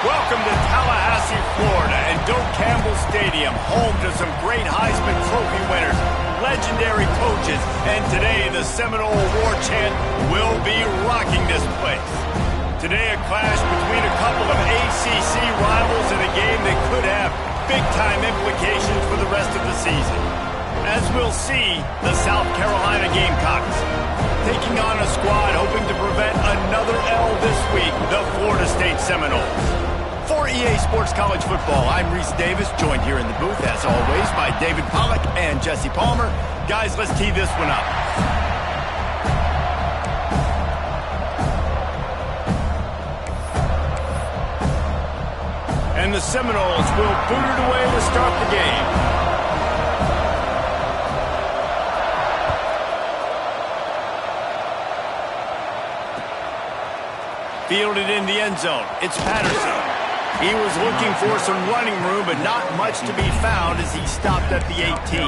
Welcome to Tallahassee, Florida, and Doak Campbell Stadium, home to some great Heisman Trophy winners, legendary coaches, and today the Seminole War Chant will be rocking this place. Today a clash between a couple of ACC rivals in a game that could have big-time implications for the rest of the season. As we'll see, the South Carolina Gamecocks taking on a squad hoping to prevent another L this week, the Florida State Seminoles. For EA Sports College Football, I'm Reese Davis, joined here in the booth, as always, by David Pollack and Jesse Palmer. Guys, let's tee this one up. And the Seminoles will boot it away to start the game. Fielded in the end zone. It's Patterson. He was looking for some running room, but not much to be found as he stopped at the 18.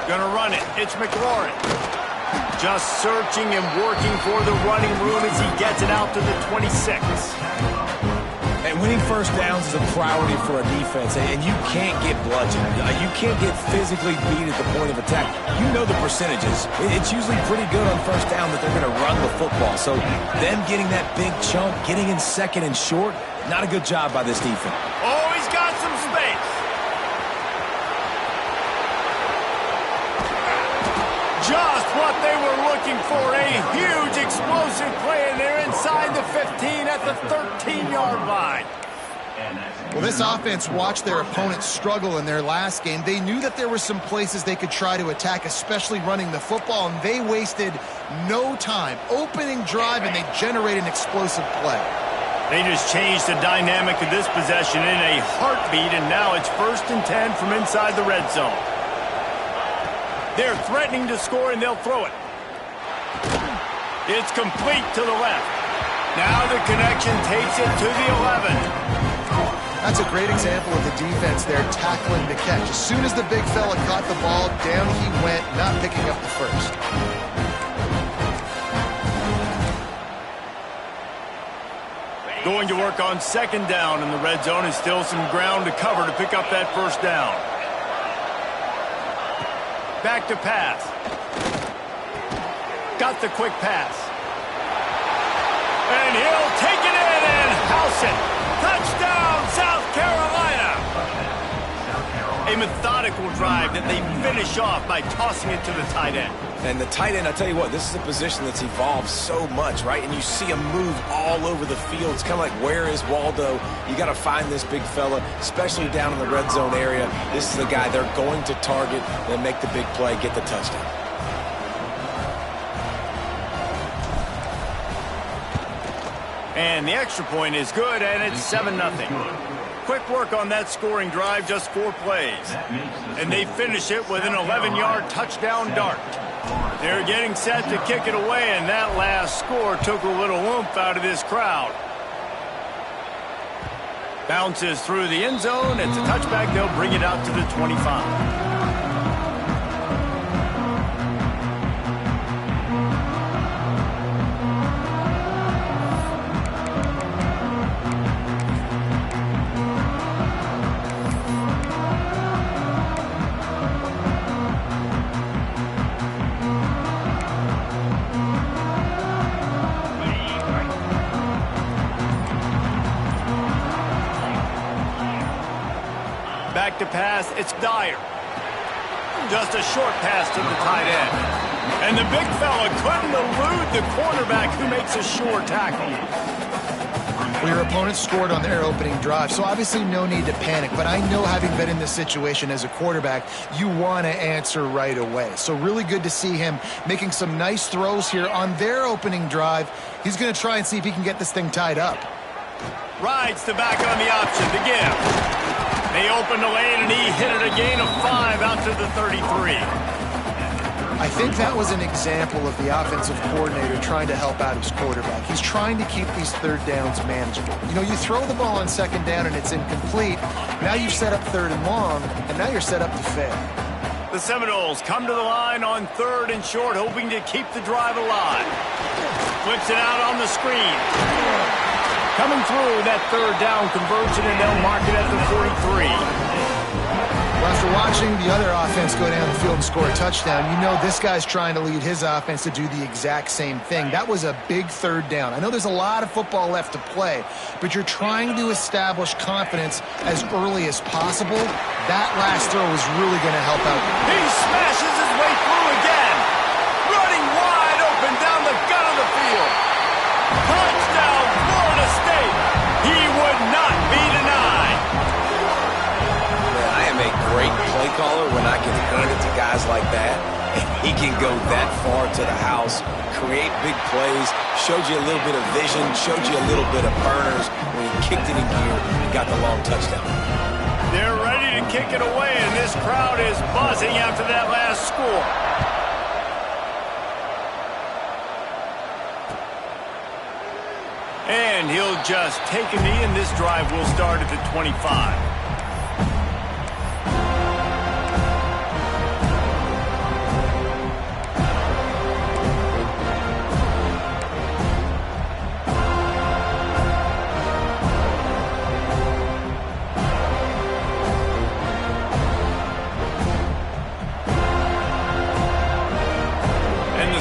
Gonna run it. It's McLaurin. Just searching and working for the running room as he gets it out to the 26. And winning first downs is a priority for a defense, and you can't get bludgeoned. You can't get physically beat at the point of attack. You know the percentages. It's usually pretty good on first down that they're going to run the football. So them getting that big chunk, getting in second and short, not a good job by this defense. Oh, he's got some space. Just what they were looking for, a huge explosive play, and they're inside the 15 at the 13-yard line. Well, this offense watched their opponents struggle in their last game. They knew that there were some places they could try to attack, especially running the football, and they wasted no time. Opening drive, and they generate an explosive play. They just changed the dynamic of this possession in a heartbeat, and now it's 1st and 10 from inside the red zone. They're threatening to score, and they'll throw it. It's complete to the left. Now the connection takes it to the 11. That's a great example of the defense there tackling the catch. As soon as the big fella caught the ball, down he went, not picking up the first. Going to work on 2nd down in the red zone, and still some ground to cover to pick up that 1st down. Back to pass. Got the quick pass. And he'll take it in and house it. Touchdown, South Carolina. A methodical drive that they finish off by tossing it to the tight end. And the tight end, I tell you what, this is a position that's evolved so much, right? And you see him move all over the field. It's kind of like, where is Waldo? You got to find this big fella, especially down in the red zone area. This is the guy they're going to target and make the big play, get the touchdown. And the extra point is good, and it's 7-0. Quick work on that scoring drive, just 4 plays. And they finish it with an 11-yard touchdown dart. They're getting set to kick it away, and that last score took a little oomph out of this crowd. Bounces through the end zone. It's a touchback. They'll bring it out to the 25. Back to pass, it's Dyer. Just a short pass to the tight end. And the big fella couldn't elude the cornerback who makes a sure tackle. Well, your opponent scored on their opening drive, so obviously no need to panic. But I know, having been in this situation as a quarterback, you want to answer right away. So really good to see him making some nice throws here on their opening drive. He's going to try and see if he can get this thing tied up. Rides the back on the option to give. They opened the lane, and he hit it a gain of 5 out to the 33. I think that was an example of the offensive coordinator trying to help out his quarterback. He's trying to keep these third downs manageable. You know, you throw the ball on second down and it's incomplete. Now you've set up third and long, and now you're set up to fail. The Seminoles come to the line on third and short, hoping to keep the drive alive. Flips it out on the screen. Coming through that third down conversion, and they'll mark it at the 43. Well, after watching the other offense go down the field and score a touchdown, you know this guy's trying to lead his offense to do the exact same thing. That was a big third down. I know there's a lot of football left to play, but you're trying to establish confidence as early as possible. That last throw was really going to help out. He smashes his way through again. Running wide open down the gut of the field. Touchdown, Florida State. He would not be denied. Man, I am a great play caller when I can hand it to guys like that. And he can go that far to the house, create big plays, showed you a little bit of vision, showed you a little bit of burners when he kicked it in gear and got the long touchdown. They're ready to kick it away, and this crowd is buzzing after that last score. And he'll just take a knee, and this drive will start at the 25.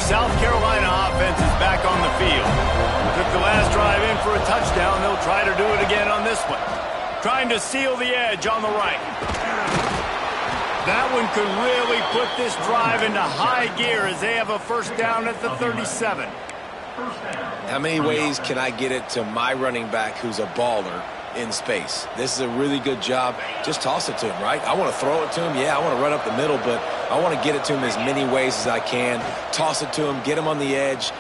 South Carolina offense is back on the field. Took the last drive in for a touchdown. They'll try to do it again on this one. Trying to seal the edge on the right. That one could really put this drive into high gear as they have a first down at the 37. How many ways can I get it to my running back who's a baller in space? This is a really good job. Just toss it to him, right? I want to throw it to him. Yeah, I want to run up the middle, but I want to get it to him as many ways as I can. Toss it to him, get him on the edge.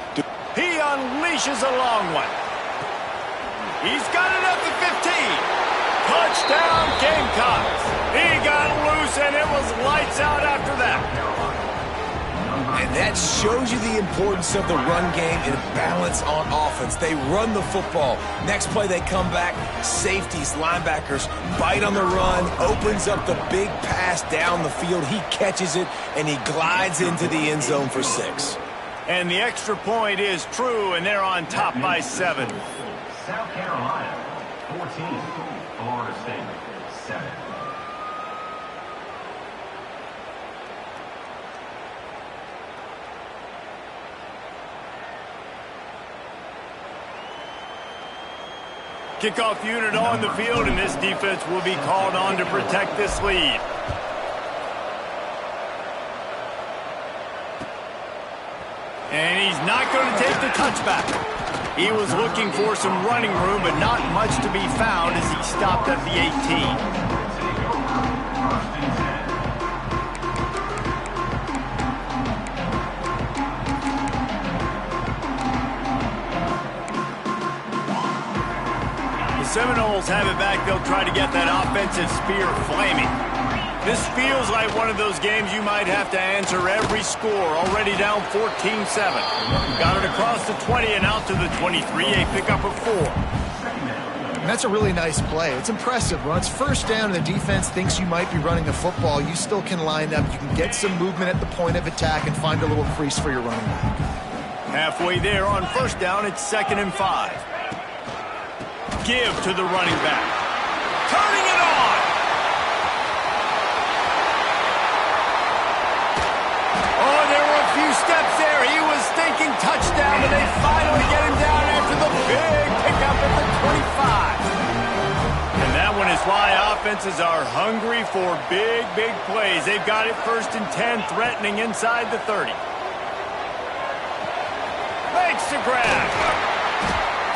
He unleashes a long one. He's got it at the 15. Touchdown, Gamecocks. He got loose, and it was lights out after that. And that shows you the importance of the run game and balance on offense. They run the football. Next play, they come back. Safeties, linebackers, bite on the run, opens up the big pass down the field. He catches it, and he glides into the end zone for 6. And the extra point is true, and they're on top by 7. South Carolina, 14. Florida State, 7. Kickoff unit on the field, and this defense will be called on to protect this lead. And he's not going to take the touchback. He was looking for some running room, but not much to be found as he stopped at the 18. Seminoles have it back. They'll try to get that offensive spear flaming. This feels like one of those games you might have to answer every score. Already down 14-7. Got it across the 20 and out to the 23. A pickup of 4. And that's a really nice play. It's impressive. When it's first down and the defense thinks you might be running the football, you still can line up. You can get some movement at the point of attack and find a little crease for your running back. Halfway there on first down, it's 2nd and 5. Give to the running back. Turning it on. Oh, there were a few steps there. He was thinking touchdown, but they finally get him down after the big pickup at the 25. And that one is why offenses are hungry for big, big plays. They've got it 1st and 10, threatening inside the 30. Makes the grab.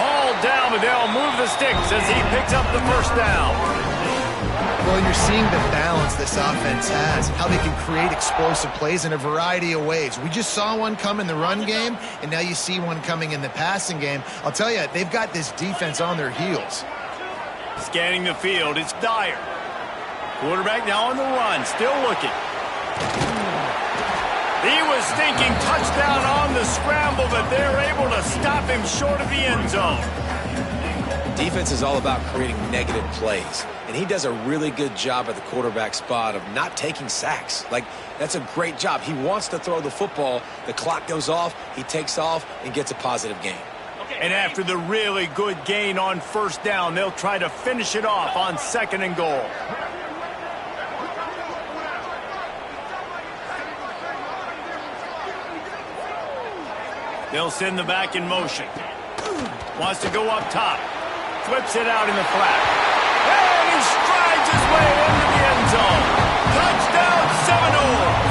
All down, but they'll move the sticks as he picks up the first down. Well, you're seeing the balance this offense has, how they can create explosive plays in a variety of ways. We just saw one come in the run game, and now you see one coming in the passing game. I'll tell you, they've got this defense on their heels. Scanning the field, it's Dyer. Quarterback now on the run, still looking. He was thinking touchdown on the scramble, but they're able to stop him short of the end zone. Defense is all about creating negative plays, and he does a really good job at the quarterback spot of not taking sacks. Like, that's a great job. He wants to throw the football. The clock goes off, he takes off, and gets a positive gain. And after the really good gain on first down, they'll try to finish it off on 2nd and goal. They'll send the back in motion. Wants to go up top. Flips it out in the flat. And he strides his way into the end zone. Touchdown, Seminoles!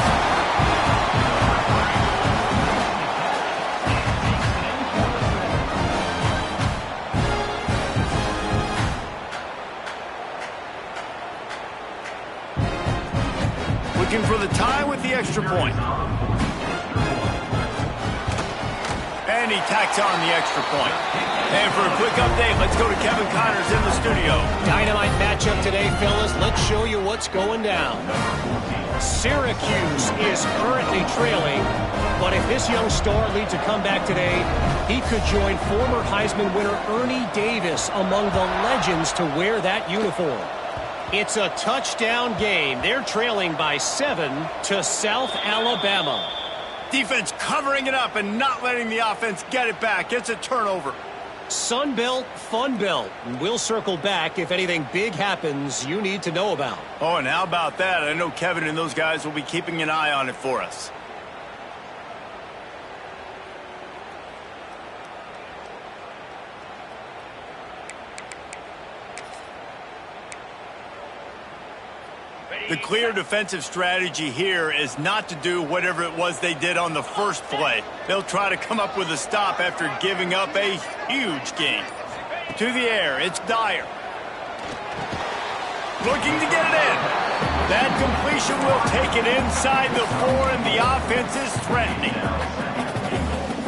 Looking for the tie with the extra point. And he tacks on the extra point. And for a quick update, let's go to Kevin Connors in the studio. Dynamite matchup today, fellas. Let's show you what's going down. Syracuse is currently trailing, but if this young star leads a comeback today, he could join former Heisman winner Ernie Davis among the legends to wear that uniform. It's a touchdown game. They're trailing by 7 to South Alabama. Defense covering it up and not letting the offense get it back. It's a turnover. Sun Belt, Fun Belt. We'll circle back if anything big happens you need to know about. Oh, and how about that? I know Kevin and those guys will be keeping an eye on it for us. The clear defensive strategy here is not to do whatever it was they did on the first play. They'll try to come up with a stop after giving up a huge gain. To the air, it's Dyer. Looking to get it in. That completion will take it inside the 4, and the offense is threatening.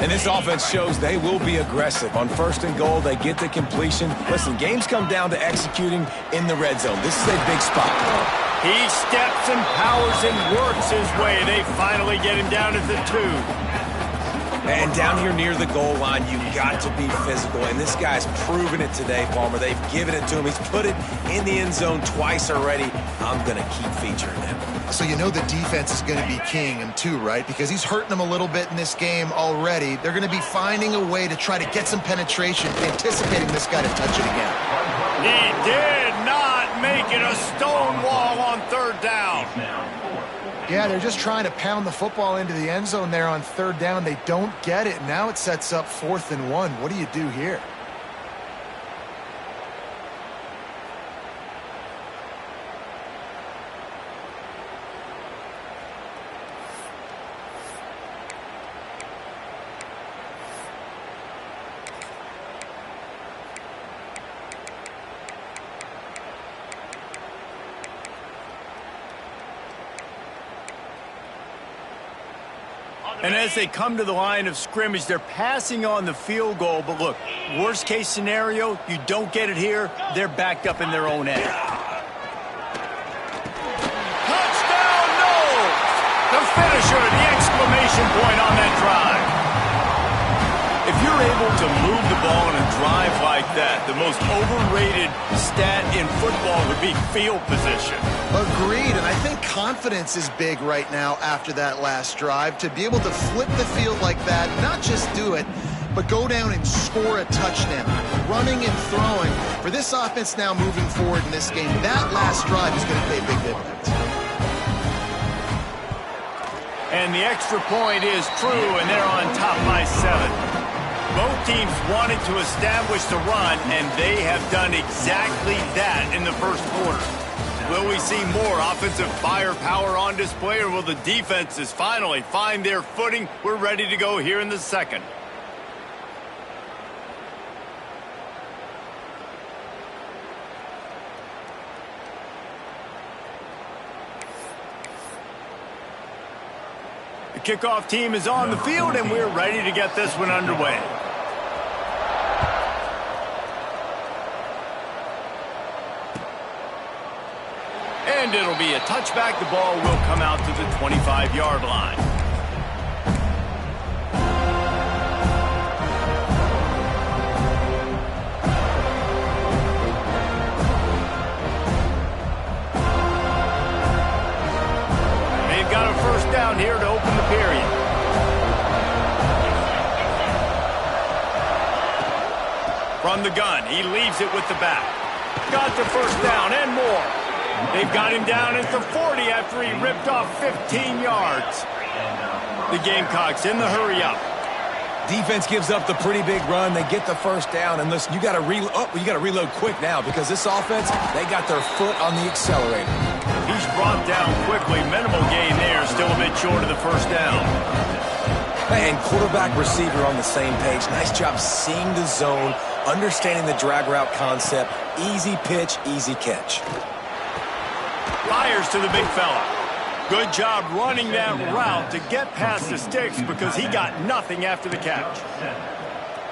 And this offense shows they will be aggressive. On 1st and goal, they get the completion. Listen, games come down to executing in the red zone. This is a big spot. He steps and powers and works his way. They finally get him down at the 2. And down here near the goal line, you've got to be physical. And this guy's proven it today, Palmer. They've given it to him. He's put it in the end zone twice already. I'm going to keep featuring him. So you know the defense is going to be keying him too, right? Because he's hurting them a little bit in this game already. They're going to be finding a way to try to get some penetration, anticipating this guy to touch it again. He did not make it a stone wall on 3rd down. Yeah, they're just trying to pound the football into the end zone there on 3rd down. They don't get it. Now it sets up 4th and 1. What do you do here? And as they come to the line of scrimmage, they're passing on the field goal. But look, worst case scenario, you don't get it here, they're backed up in their own end. Touchdown, Knowles! The finisher, the exclamation point on that drive. If you're able to move the ball in a drive like that, the most overrated stat in football would be field position. Agreed, and I think confidence is big right now after that last drive. To be able to flip the field like that, not just do it, but go down and score a touchdown. Running and throwing. For this offense now moving forward in this game, that last drive is going to pay a big difference. And the extra point is true, and they're on top by 7. Both teams wanted to establish the run, and they have done exactly that in the first quarter. Will we see more offensive firepower on display, or will the defenses finally find their footing? We're ready to go here in the second. The kickoff team is on the field, and we're ready to get this one underway. And it'll be a touchback. The ball will come out to the 25-yard line. From the gun, he leaves it with the back. Got the first down and more. They've got him down at the 40 after he ripped off 15 yards. The Gamecocks in the hurry up. Defense gives up the pretty big run. They get the first down. And listen, you got to reload quick now because this offense, they got their foot on the accelerator. He's brought down quickly. Minimal gain there. Still a bit short of the first down. And quarterback receiver on the same page. Nice job seeing the zone, understanding the drag route concept. Easy pitch, easy catch. Fires to the big fella. Good job running that route to get past the sticks because he got nothing after the catch.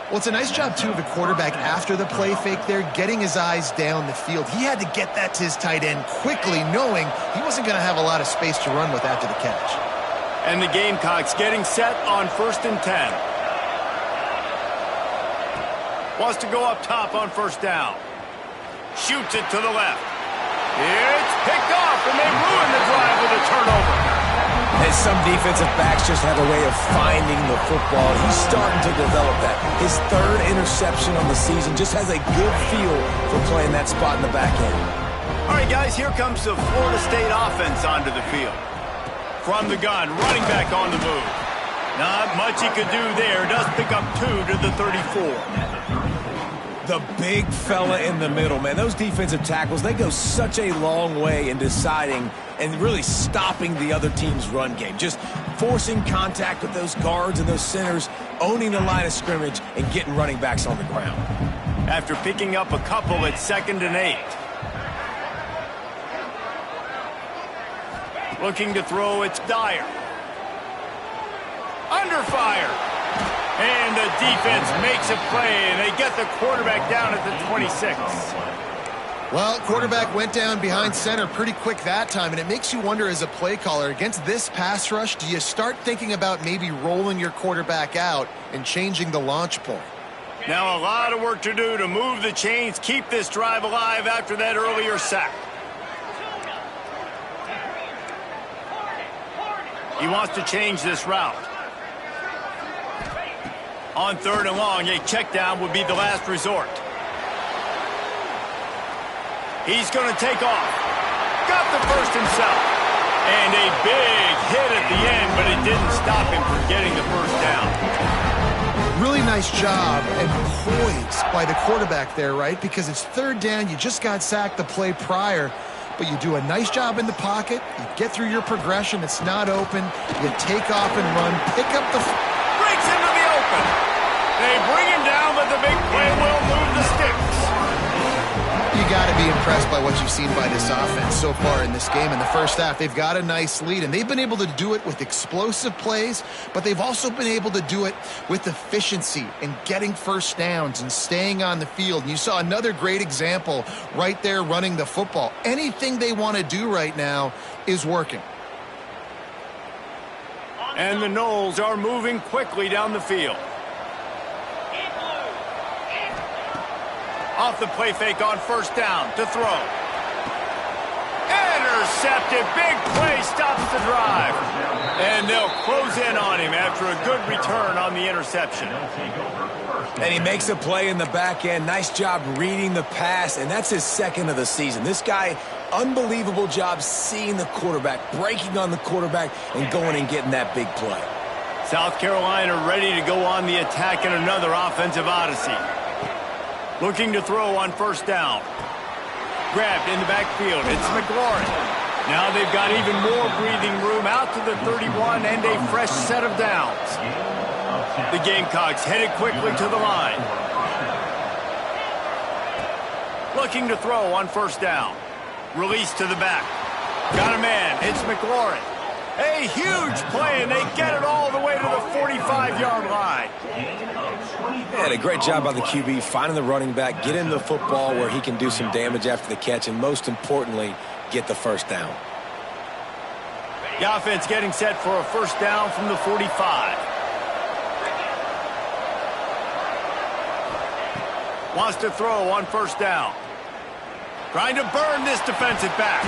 Well, it's a nice job, too, of the quarterback after the play fake there, getting his eyes down the field. He had to get that to his tight end quickly, knowing he wasn't going to have a lot of space to run with after the catch. And the Gamecocks getting set on 1st and 10. Wants to go up top on first down. Shoots it to the left. It's picked off, and they ruin the drive with a turnover. And some defensive backs just have a way of finding the football. He's starting to develop that. His 3rd interception on the season just has a good feel for playing that spot in the back end. All right, guys, here comes the Florida State offense onto the field. From the gun, running back on the move. Not much he could do there. Does pick up 2 to the 34. The big fella in the middle, man. Those defensive tackles, they go such a long way in deciding and really stopping the other team's run game. Just forcing contact with those guards and those centers, owning the line of scrimmage, and getting running backs on the ground. After picking up a couple at 2nd and 8. Looking to throw, it's Dyer. Under fire. And the defense makes a play, and they get the quarterback down at the 26. Well, quarterback went down behind center pretty quick that time, and it makes you wonder as a play caller, against this pass rush, do you start thinking about maybe rolling your quarterback out and changing the launch point? Now a lot of work to do to move the chains, keep this drive alive after that earlier sack. He wants to change this route. On 3rd and long, a check down would be the last resort. He's going to take off. Got the first himself. And a big hit at the end, but it didn't stop him from getting the first down. Really nice job and poise by the quarterback there, right? Because it's 3rd down. You just got sacked the play prior. But you do a nice job in the pocket. You get through your progression. It's not open. You take off and run. Pick up the... Breaks into the open. They bring him down, but the big play will move the sticks. You got to be impressed by what you've seen by this offense so far in this game. In the first half, they've got a nice lead, and they've been able to do it with explosive plays, but they've also been able to do it with efficiency and getting first downs and staying on the field. And you saw another great example right there running the football. Anything they want to do right now is working. And the Noles are moving quickly down the field. Off the play fake on first down to throw. Intercepted. Big play stops the drive. And they'll close in on him after a good return on the interception. And he makes a play in the back end. Nice job reading the pass, and that's his 2nd of the season. This guy, unbelievable job seeing the quarterback, breaking on the quarterback, and going and getting that big play. South Carolina ready to go on the attack in another offensive odyssey. Looking to throw on first down. Grabbed in the backfield. It's McLaurin. Now they've got even more breathing room out to the 31 and a fresh set of downs. The Gamecocks headed quickly to the line. Looking to throw on first down. Release to the back. Got a man. It's McLaurin. A huge play, and they get it all the way to the 45-yard line. And a great job by the QB finding the running back, get him the football where he can do some damage after the catch, and most importantly, get the first down. The offense getting set for a first down from the 45. Wants to throw on first down. Trying to burn this defensive back.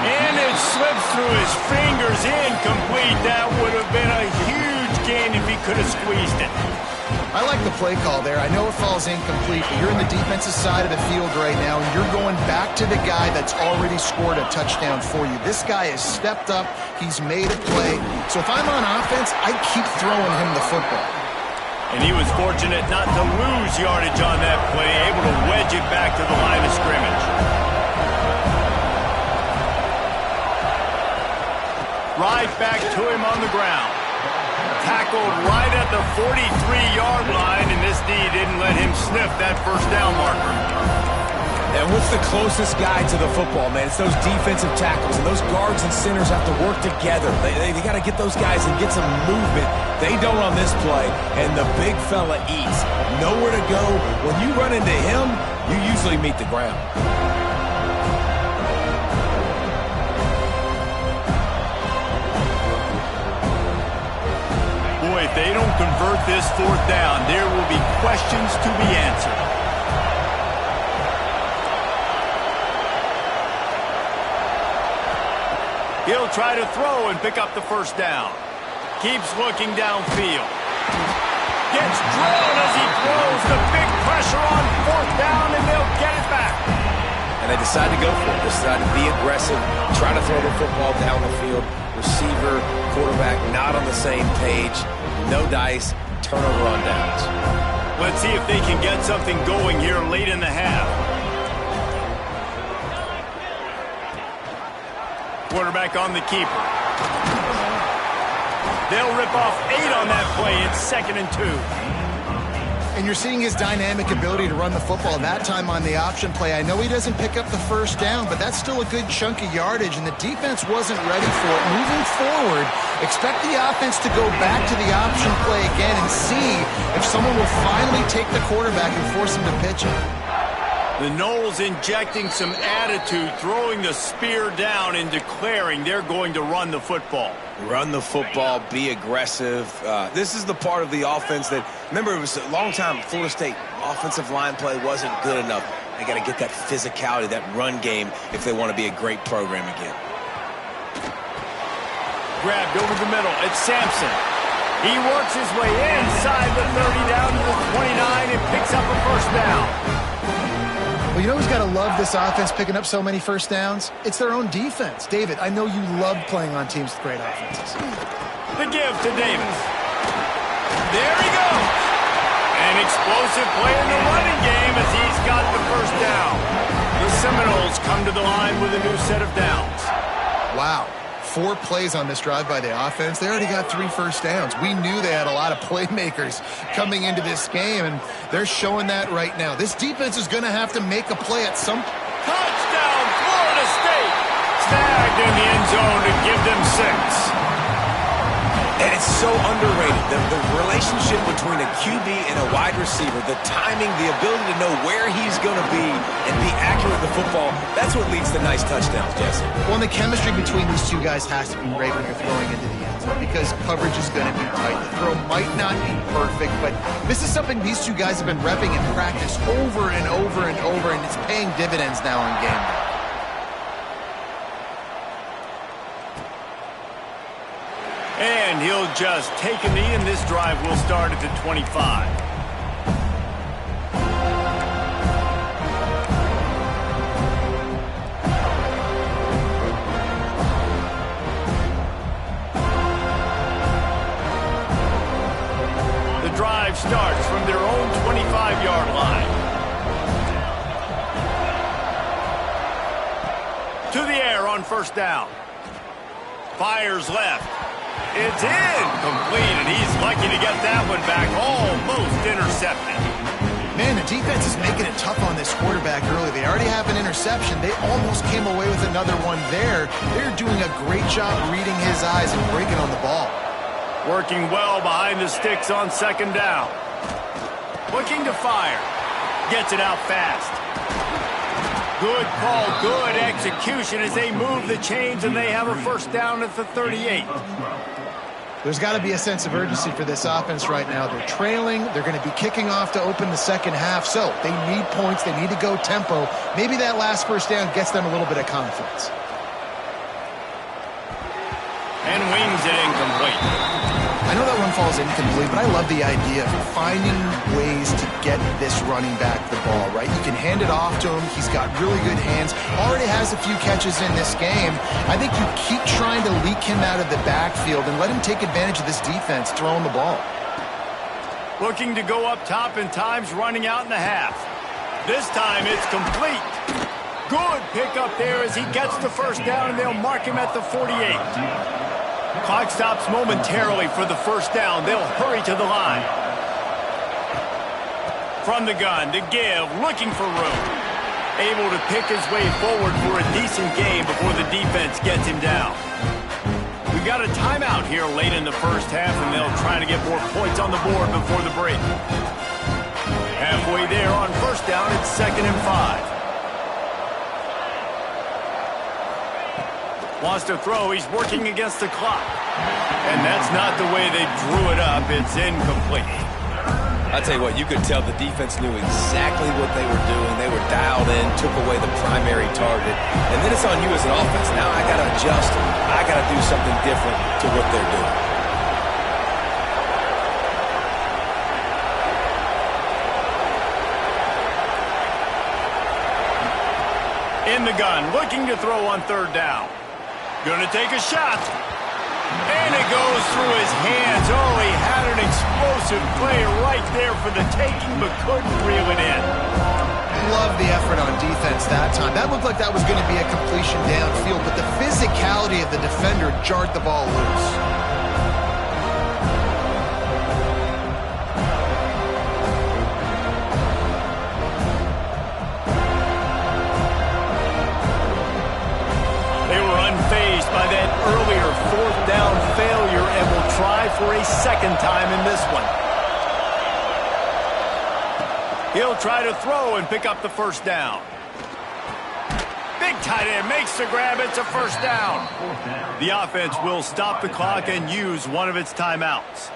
And it slips through his fingers, incomplete. That would have been a huge gain if he could have squeezed it. I like the play call there. I know it falls incomplete, but you're in the defensive side of the field right now, and you're going back to the guy that's already scored a touchdown for you. This guy has stepped up. He's made a play. So if I'm on offense, I keep throwing him the football. And he was fortunate not to lose yardage on that play, able to wedge it back to the line of scrimmage. Right back to him on the ground. Tackled right at the 43-yard line, and this D didn't let him sniff that first down marker. And what's the closest guy to the football, man? It's those defensive tackles, and those guards and centers have to work together. They got to get those guys and get some movement. They don't on this play, and the big fella eats. Nowhere to go. When you run into him, you usually meet the ground. Boy, if they don't convert this fourth down, there will be questions to be answered. He'll try to throw and pick up the first down. Keeps looking downfield. Gets drawn as he throws. The big pressure on fourth down, and they'll get it back. And they decide to go for it. They decide to be aggressive, try to throw the football down the field. Receiver, quarterback not on the same page. No dice, turnover on downs. Let's see if they can get something going here late in the half. Quarterback on the keeper. They'll rip off 8 on that play. It's 2nd and 2. And you're seeing his dynamic ability to run the football, that time on the option play. I know he doesn't pick up the first down, but that's still a good chunk of yardage, and the defense wasn't ready for it. Moving forward, expect the offense to go back to the option play again and see if someone will finally take the quarterback and force him to pitch it. The Noles injecting some attitude, throwing the spear down and declaring they're going to run the football. Run the football, be aggressive. This is the part of the offense that, remember, it was a long time, Florida State offensive line play wasn't good enough. They got to get that physicality, that run game, if they want to be a great program again. Grabbed over the middle. It's Sampson. He works his way inside the 30 down to the 29 and picks up a first down. Well, you know who's got to love this offense picking up so many first downs? It's their own defense. David, I know you love playing on teams with great offenses. The give to Davis. There he goes. An explosive play in the running game as he's got the first down. The Seminoles come to the line with a new set of downs. Wow. 4 plays on this drive by the offense. They already got 3 first downs. We knew they had a lot of playmakers coming into this game, and they're showing that right now. This defense is going to have to make a play at some... Touchdown, Florida State! Snagged in the end zone to give them 6. And it's so underrated. The relationship between a QB and a wide receiver, the timing, the ability to know where he's going to be and be accurate with the football, that's what leads to nice touchdowns, Jesse. Well, and the chemistry between these two guys has to be great when you're throwing into the end zone because coverage is going to be tight. The throw might not be perfect, but this is something these two guys have been repping in practice over and over and over, and it's paying dividends now in game day. And he'll just take a knee, and this drive will start at the 25. The drive starts from their own 25-yard line. To the air on first down. Fires left. It's incomplete, and he's lucky to get that one back. Almost intercepted. Man, the defense is making it tough on this quarterback early. They already have an interception. They almost came away with another one there. They're doing a great job reading his eyes and breaking on the ball. Working well behind the sticks on second down. Looking to fire. Gets it out fast. Good call, good execution as they move the chains, and they have a first down at the 38. There's got to be a sense of urgency for this offense right now. They're trailing. They're going to be kicking off to open the second half. So they need points. They need to go tempo. Maybe that last first down gets them a little bit of confidence. And wings it incomplete. I I know that one falls incomplete, but I love the idea of finding ways to get this running back the ball, right? You can hand it off to him. He's got really good hands. Already has a few catches in this game. I think you keep trying to leak him out of the backfield and let him take advantage of this defense throwing the ball. Looking to go up top, and time's running out in the half. This time it's complete. Good pickup there as he gets the first down, and they'll mark him at the 48. Clock stops momentarily for the first down. They'll hurry to the line. From the gun to give, looking for room. Able to pick his way forward for a decent gain before the defense gets him down. We've got a timeout here late in the first half, and they'll try to get more points on the board before the break. Halfway there on first down, it's 2nd and 5. Wants to throw. He's working against the clock. And that's not the way they drew it up. It's incomplete. I tell you what, you could tell the defense knew exactly what they were doing. They were dialed in, took away the primary target. And then it's on you as an offense. Now I got to adjust. I got to do something different to what they're doing. In the gun, looking to throw on 3rd down. Gonna take a shot. And it goes through his hands. Oh, he had an explosive play right there for the taking, but couldn't reel it in. Love the effort on defense that time. That looked like that was going to be a completion downfield, but the physicality of the defender jarred the ball loose. By that earlier 4th down failure, and will try for a second time in this one. He'll try to throw and pick up the first down. Big tight end makes the grab. It's a first down. The offense will stop the clock and use one of its timeouts.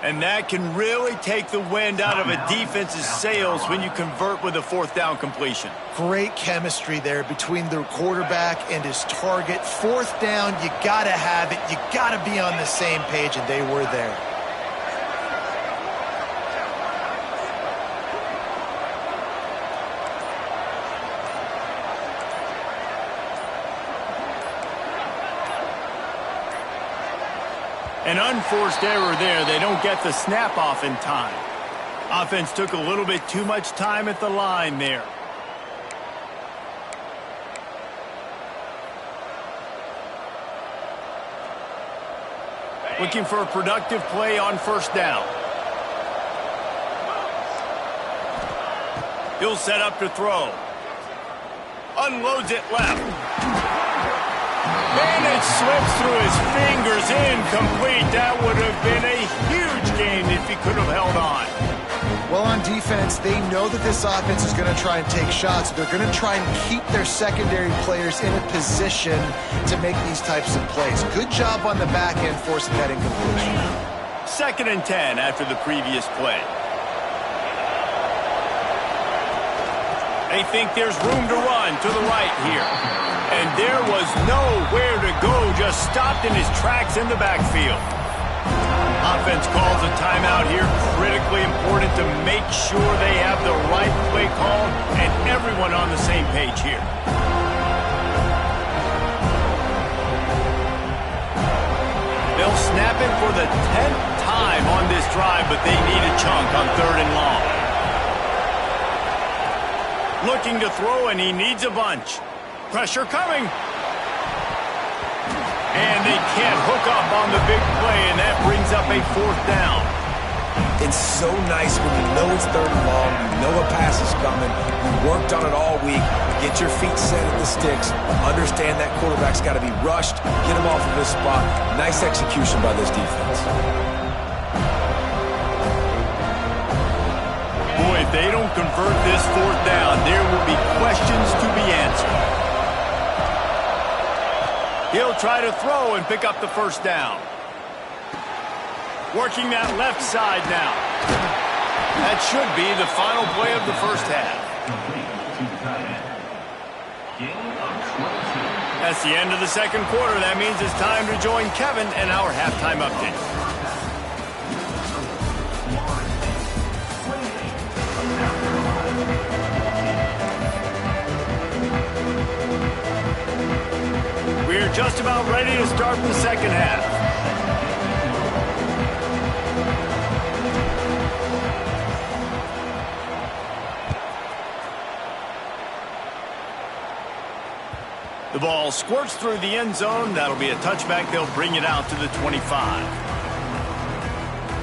And that can really take the wind out of a defense's sails when you convert with a 4th down completion. Great chemistry there between the quarterback and his target. 4th down, you got to have it. You got to be on the same page, and they were there. An unforced error there. They don't get the snap off in time. Offense took a little bit too much time at the line there. Looking for a productive play on first down. He'll set up to throw. Unloads it left. And it slips through his fingers, incomplete. That would have been a huge gain if he could have held on. Well, on defense, they know that this offense is going to try and take shots. They're going to try and keep their secondary players in a position to make these types of plays. Good job on the back end forcing that incompletion. 2nd and 10 after the previous play. They think there's room to run to the right here. And there was nowhere to go, just stopped in his tracks in the backfield. Offense calls a timeout here. Critically important to make sure they have the right play call and everyone on the same page here. They'll snap it for the 10th time on this drive, but they need a chunk on 3rd and long. Looking to throw, and he needs a bunch. Pressure coming. And they can't hook up on the big play, and that brings up a 4th down. It's so nice when you know it's 3rd and long, you know a pass is coming, you worked on it all week, get your feet set at the sticks, understand that quarterback's got to be rushed, get him off of his spot. Nice execution by this defense. Boy, if they don't convert this 4th down, there will be questions to be answered. He'll try to throw and pick up the first down. Working that left side now. That should be the final play of the first half. That's the end of the 2nd quarter. That means it's time to join Kevin and our halftime update. just about ready to start the second half. The ball squirts through the end zone. That'll be a touchback. They'll bring it out to the 25.